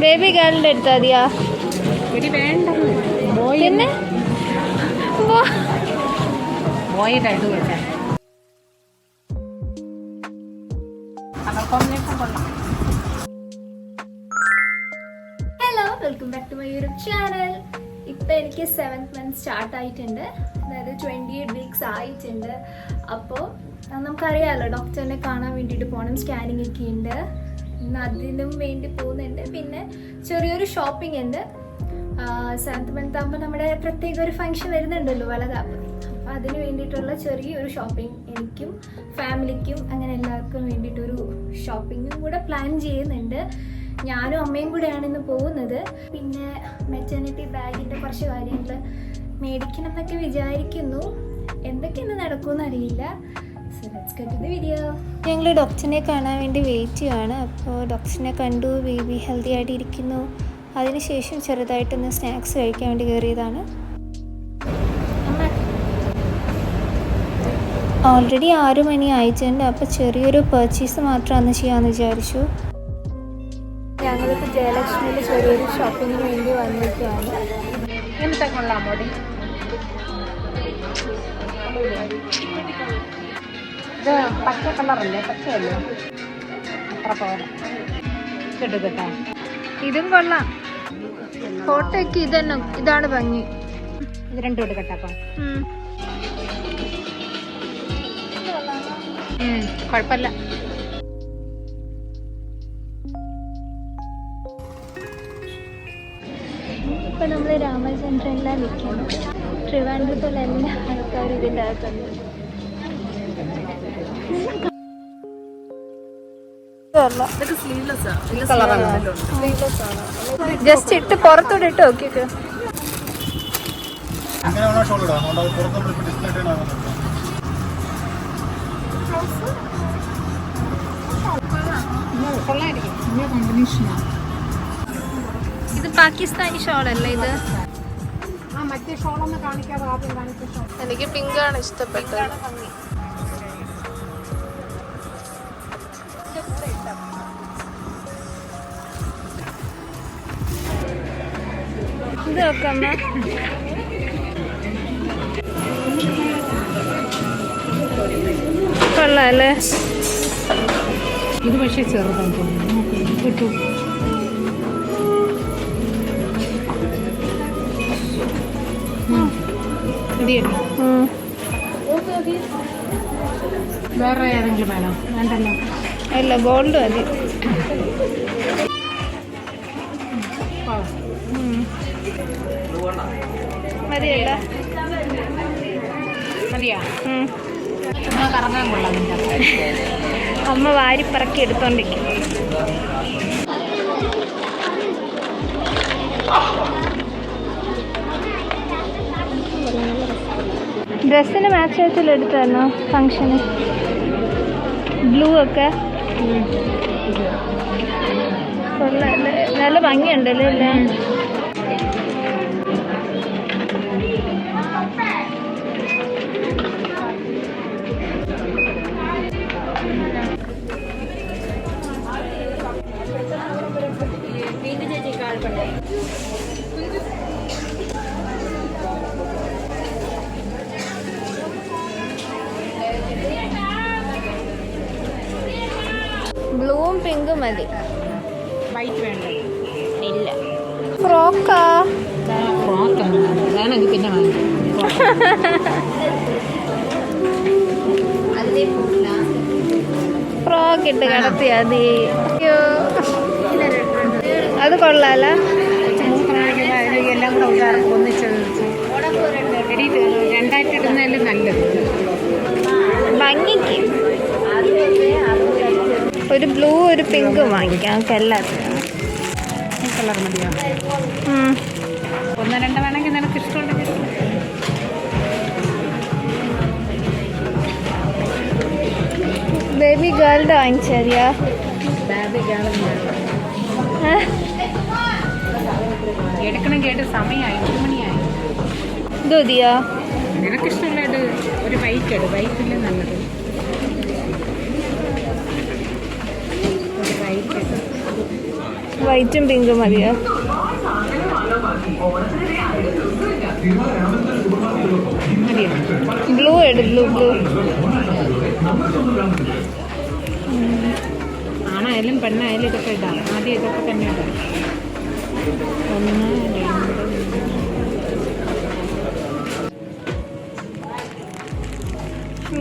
Baby ഗേളിന്റെ എടുത്താ മതിയാ? പിന്നെ hello, welcome back to my YouTube channel. ഇപ്പം എനിക്ക് 7th month സ്റ്റാർട്ട് ആയിട്ടുണ്ട്, അതായത് 28 weeks ആയിട്ടുണ്ട്. അപ്പോൾ നമുക്കറിയാമല്ലോ, ഡോക്ടറിനെ കാണാൻ വേണ്ടിയിട്ട് പോകണം, സ്കാനിങ് ഒക്കെ ഉണ്ട്. ഇന്ന് അതിനും വേണ്ടി പോകുന്നുണ്ട്. പിന്നെ ചെറിയൊരു ഷോപ്പിംഗ് ഉണ്ട്. 7th month ആകുമ്പോൾ നമ്മുടെ പ്രത്യേക ഒരു ഫംഗ്ഷൻ വരുന്നുണ്ടല്ലോ, വളകാപ്പ്. അപ്പോൾ അതിന് വേണ്ടിയിട്ടുള്ള ചെറിയൊരു ഷോപ്പിംഗ് എനിക്കും ഫാമിലിക്കും അങ്ങനെ എല്ലാവർക്കും വേണ്ടിയിട്ടൊരു ഷോപ്പിങ്ങും കൂടെ പ്ലാൻ ചെയ്യുന്നുണ്ട്. ഞാനും അമ്മയും കൂടെയാണ് ഇന്ന് പോകുന്നത്. പിന്നെ മെറ്റേണിറ്റി ബാഗിൻ്റെ കുറച്ച് കാര്യങ്ങൾ മേടിക്കണം എന്നൊക്കെ വിചാരിക്കുന്നു. എന്തൊക്കെയെന്ന് നടക്കുമെന്ന് അറിയില്ല. So let's get to the video. ഞങ്ങൾ ഡോക്ടറിനെ കാണാൻ വേണ്ടി വെയിറ്റ് ചെയ്യുകയാണ്. അപ്പോൾ ഡോക്ടറിനെ കണ്ടു, ബേബി ഹെൽത്തി ആയിട്ട് ഇരിക്കുന്നു. അതിനുശേഷം ചെറുതായിട്ടൊന്ന് സ്നാക്സ് കഴിക്കാൻ വേണ്ടി കയറിയതാണ്. ഓൾറെഡി 6 മണി ആയിട്ടുണ്ട്. അപ്പോൾ ചെറിയൊരു പർച്ചേസ് മാത്രം അന്ന് ചെയ്യാമെന്ന് വിചാരിച്ചു. ഞങ്ങളിപ്പോൾ ജയലക്ഷ്മിയിൽ ചെറിയൊരു ഷോപ്പിങ്ങിന് വേണ്ടി വന്നിട്ടാണ്. ഇത് പച്ച കളറല്ലേ, പച്ചയല്ലേ, അത്ര പോലെ ഇതെടുക്കട്ടെ. ഇതും കൊള്ളാം. ഫോട്ടോയ്ക്ക് ഇതന്നെ, ഇതാണ് ഭംഗി. ഇത് രണ്ടും എടുക്കട്ടെ. അപ്പം കുഴപ്പമില്ല. ഇപ്പം നമ്മൾ രാമചന്ദ്രനിലാണ് നിൽക്കുന്നത്. ട്രിവാൻഡ്രത്തുള്ള എല്ലാ ആൾക്കാരും ഇതിൻ്റെ അകത്തുണ്ട്. ജസ്റ്റ് ഇട്ട് പുറത്തോട്ട് ഇട്ട് നോക്കിയിട്ട് ഇത് പാകിസ്ഥാനി ഷോളല്ലേ ഇത്? മറ്റേ ഷോളൊന്ന് കാണിക്കാതെ ആദ്യം കാണിച്ച ഷോൾ. എനിക്ക് പിങ്ക് ആണ് ഇഷ്ടപ്പെട്ടത്. ഇത് നോക്കമ്മ. കൊള്ളാല്ലേ? ഇത് പക്ഷേ ചെറുതാണ് തോന്നുന്നു. കിട്ടു. വേറെ ഏതെങ്കിലും വേണോ? വേണ്ടല്ലോ. അല്ല, ഗോൾഡ് മതി. മതിയല്ല? മതിയാ? കറങ്ങാൻ കൊള്ളാം. അമ്മ വാരിപ്പറക്കി എടുത്തോണ്ടിരിക്കും. ഡ്രസ്സിന് മാച്ച് ആയിട്ടില്ല എടുത്തായിരുന്നോ ഫങ്ഷന്? ബ്ലൂ ഒക്കെ കൊള്ളാല്ലേ? നല്ല ഭംഗിയുണ്ടല്ലേ അല്ലേ? ബ്ലൂവും പിങ്കും മതി. വൈറ്റ് വേണ്ട? ഇല്ല. ഫ്രോക്കാ? ഫ്രോക്ക് വേണമെങ്കിൽ പിന്നെ ഫ്രോക്ക് ഇട്ട് കിടത്തിയാ മതി. അയ്യോ, അത് കൊള്ളാല? എല്ലാം കൂടെ ഒന്നിച്ച് രണ്ടായിട്ട് ഇടുന്നതല്ലേ നല്ലത്. ഭംഗിക്ക് ഒരു ബ്ലൂ ഒരു പിങ്കും വാങ്ങിക്കാം. എല്ലാത്തിനും ഈ കളർ മതിയോ? 1-2 വേണമെങ്കിൽ നിനക്ക് ഇഷ്ടമുണ്ടെങ്കിൽ. ബേബി ഗേളിൻ്റെ വാങ്ങിച്ചറിയാ? ബേബി ഗേൾ എടുക്കണം. കേട്ട് സമയമായി, 1 മണിയായി. ഇത് മതിയോ? നിനക്കിഷ്ടമുള്ളത് ഒരു വൈറ്റ് എടു. വൈറ്റിൽ നല്ലത്. വൈറ്റും പിങ്കും മതിയോ? ബ്ലൂ ബ്ലൂ ബ്ലൂ ആണായാലും പെണ്ണായാലും ഇതൊക്കെ ഇടാം. ആദ്യം ഇതൊക്കെ തന്നെ ഇടാം. 1 2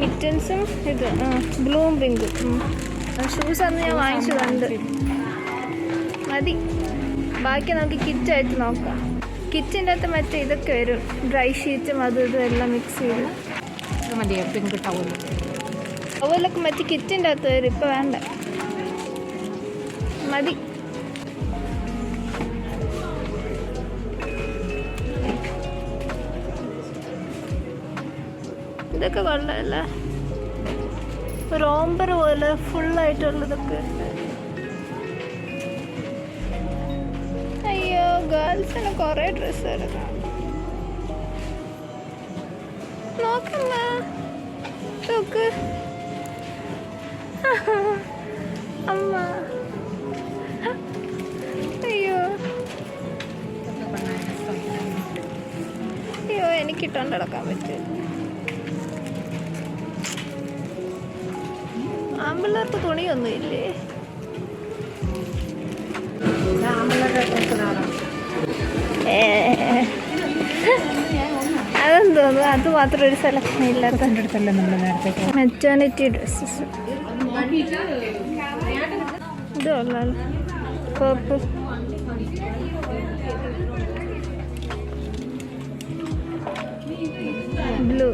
മിറ്റൻസും ഇത് ബ്ലൂവും പിങ്കും. ഷൂസ് അന്ന് ഞാൻ വാങ്ങിച്ചതുണ്ട്. മതി. ബാക്കി നമുക്ക് കിറ്റായിട്ട് നോക്കാം. കിറ്റിൻ്റെ അകത്ത് മറ്റേ ഇതൊക്കെ വരും, ഡ്രൈ ഷീറ്റും അതും ഇതും എല്ലാം മിക്സ് ചെയ്ത്. ഇത് മതിയോ? പിങ്ക് ടവൽ ടവലൊക്കെ മറ്റേ കിറ്റിൻ്റെ അകത്ത് വരും. ഇപ്പം വേണ്ട, മതി. ഇതൊക്കെ കൊള്ളാമല്ല, ഒരു ഓംബർ പോലെ ഫുള്ളായിട്ടുള്ളതൊക്കെ. അയ്യോ, ഗേൾസിന് കുറേ ഡ്രസ്സ് എടുക്കാം. നോക്കമ്മ, നോക്ക് അമ്മ. അയ്യോ അയ്യോ, എനിക്കിട്ടോണ്ട് നടക്കാൻ പറ്റും. ആമ്പിള്ളേർക്ക് തുണിയൊന്നും ഇല്ലേ? അതെന്തോന്നു, അത് മാത്രം ഒരു സെലക്ഷൻ ഇല്ലാത്ത മെറ്റേണിറ്റി ഡ്രസ്സസ്. ഇത് കൊള്ളാലോ, പർപ്പിൾ. ബ്ലൂ.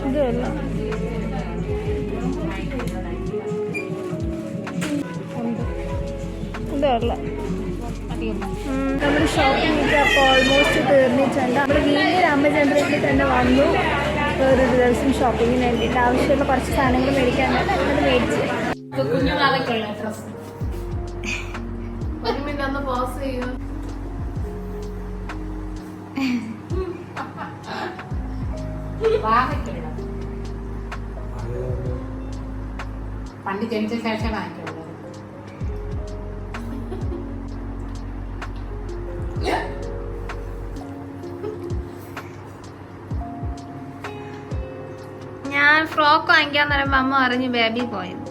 ഇതല്ല, ഇതല്ല. നമ്മുടെ ഷോപ്പിംഗ് ഒക്കെ അപ്പോൾ ഓൾമോസ്റ്റ് തീർന്നിട്ടുണ്ട്. നമ്മൾ വീണ്ടും രാമചന്ദ്രത്തിൽ തന്നെ വന്നു ഒരു ദിവസം ഷോപ്പിങ്ങിന് വേണ്ടിയിട്ട്. ആവശ്യമുള്ള കുറച്ച് സാധനങ്ങൾ മേടിക്കാനുണ്ട്, അത് മേടിച്ച്. കുഞ്ഞുനാളൊക്കെയുള്ള ഡ്രസ്സ്. ഒരു മിനിറ്റ് ഒന്ന് പോസ് ചെയ്യൂ. പണ്ട് ജനിച്ച ശേഷം വാങ്ങിക്കുള്ളത്. ഞാൻ ഫ്രോക്ക് വാങ്ങിക്കാന്ന് പറയുമ്പോൾ അമ്മ പറഞ്ഞു ബേബി പോയത്.